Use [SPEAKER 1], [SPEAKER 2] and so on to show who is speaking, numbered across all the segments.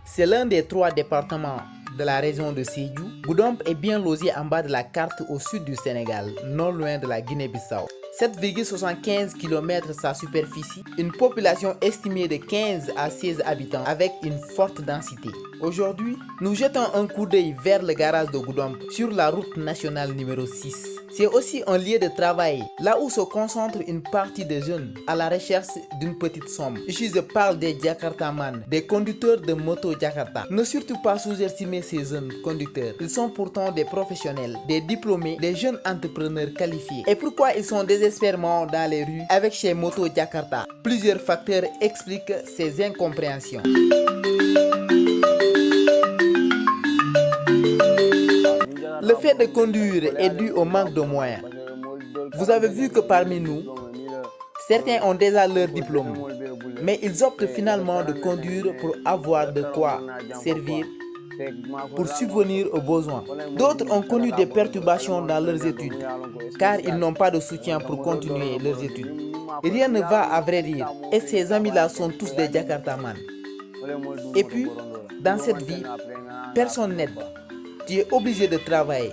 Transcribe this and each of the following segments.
[SPEAKER 1] C'est l'un des 3 départements de la région de Sédhiou. Goudomp est bien logé en bas de la carte au sud du Sénégal, non loin de la Guinée-Bissau. 7,75 km sa superficie, une population estimée de 15 à 16 habitants avec une forte densité. Aujourd'hui, nous jetons un coup d'œil vers le garage de Goudomp sur la route nationale numéro 6. C'est aussi un lieu de travail, là où se concentre une partie des jeunes à la recherche d'une petite somme. Ici, je parle des Jakartaman, des conducteurs de moto Jakarta. Ne surtout pas sous-estimer ces jeunes conducteurs. Ils sont pourtant des professionnels, des diplômés, des jeunes entrepreneurs qualifiés. Et pourquoi ils sont désespérément dans les rues avec ces motos Jakarta? Plusieurs facteurs expliquent ces incompréhensions. Le fait de conduire est dû au manque de moyens. Vous avez vu que parmi nous, certains ont déjà leur diplôme, mais ils optent finalement de conduire pour avoir de quoi servir, pour subvenir aux besoins. D'autres ont connu des perturbations dans leurs études, car ils n'ont pas de soutien pour continuer leurs études. Rien ne va à vrai dire, et ces amis-là sont tous des Jakartaman. Et puis, dans cette vie, personne n'aide. Tu es obligé de travailler.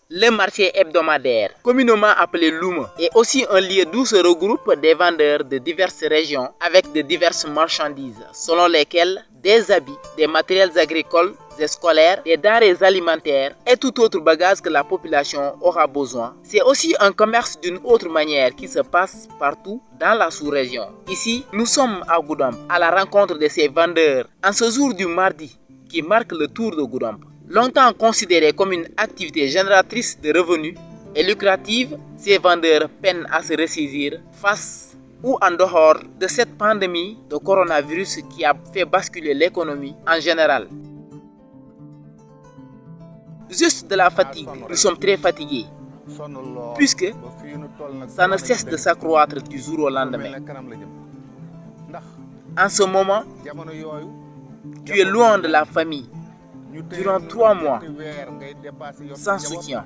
[SPEAKER 1] Le marché hebdomadaire, communément appelé Louma, est aussi un lieu d'où se regroupent des vendeurs de diverses régions avec de diverses marchandises, selon lesquelles des habits, des matériels agricoles et scolaires, des denrées alimentaires et tout autre bagage que la population aura besoin. C'est aussi un commerce d'une autre manière qui se passe partout dans la sous-région. Ici, nous sommes à Goudomp, à la rencontre de ces vendeurs, en ce jour du mardi qui marque le tour de Goudomp. Longtemps considérée comme une activité génératrice de revenus et lucrative, ces vendeurs peinent à se ressaisir face ou en dehors de cette pandémie de coronavirus qui a fait basculer l'économie en général. Juste de la fatigue, nous sommes très fatigués, puisque ça ne cesse de s'accroître du jour au lendemain. En ce moment, tu es loin de la famille durant 3 mois, sans soutien.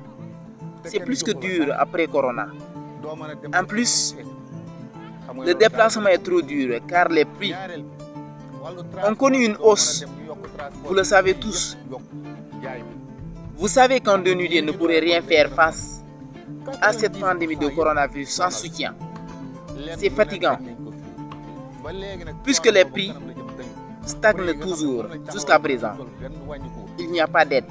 [SPEAKER 1] C'est plus que dur après Corona. En plus, le déplacement est trop dur car les prix ont connu une hausse. Vous le savez tous. Vous savez qu'un dénudé ne pourrait rien faire face à cette pandémie de coronavirus sans soutien. C'est fatigant, puisque les prix stagnent toujours jusqu'à présent. Il n'y a pas d'aide.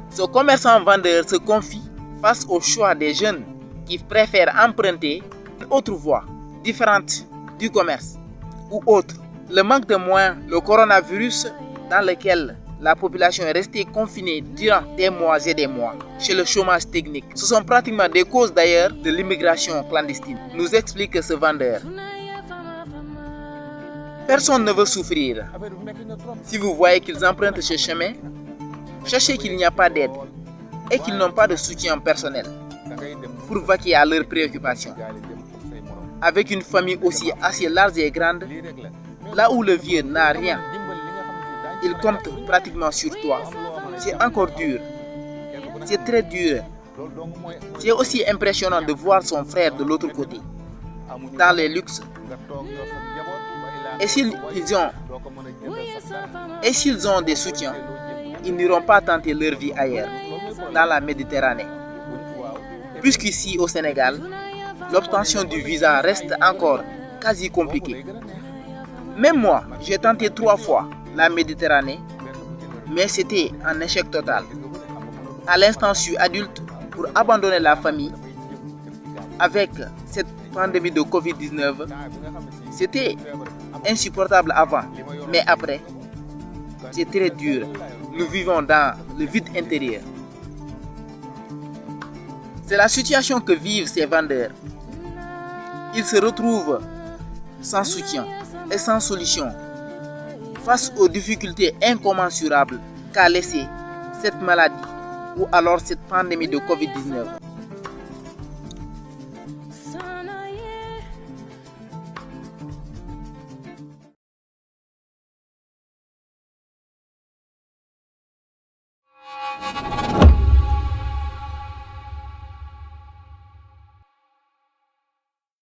[SPEAKER 1] Ce commerçant-vendeur se confie face au choix des jeunes qui préfèrent emprunter une autre voie, différente du commerce ou autre. Le manque de moyens, le coronavirus dans lequel la population est restée confinée durant des mois et des mois, chez le chômage technique. Ce sont pratiquement des causes d'ailleurs de l'immigration clandestine, nous explique ce vendeur. Personne ne veut souffrir. Si vous voyez qu'ils empruntent ce chemin, sachez qu'il n'y a pas d'aide et qu'ils n'ont pas de soutien personnel pour vaquer à leurs préoccupations. Avec une famille aussi assez large et grande, là où le vieux n'a rien, il compte pratiquement sur toi. C'est encore dur. C'est très dur. C'est aussi impressionnant de voir son frère de l'autre côté, dans les luxes. Et s'ils ont des soutiens, ils n'iront pas tenter leur vie ailleurs, dans la Méditerranée. Puisqu'ici au Sénégal, l'obtention du visa reste encore quasi compliquée. Même moi, j'ai tenté 3 fois la Méditerranée, mais c'était un échec total. À l'instant, je suis adulte pour abandonner la famille. Avec cette pandémie de Covid-19, c'était insupportable avant, mais après, c'est très dur. Nous vivons dans le vide intérieur. C'est la situation que vivent ces vendeurs. Ils se retrouvent sans soutien et sans solution face aux difficultés incommensurables qu'a laissé cette maladie ou alors cette pandémie de Covid-19.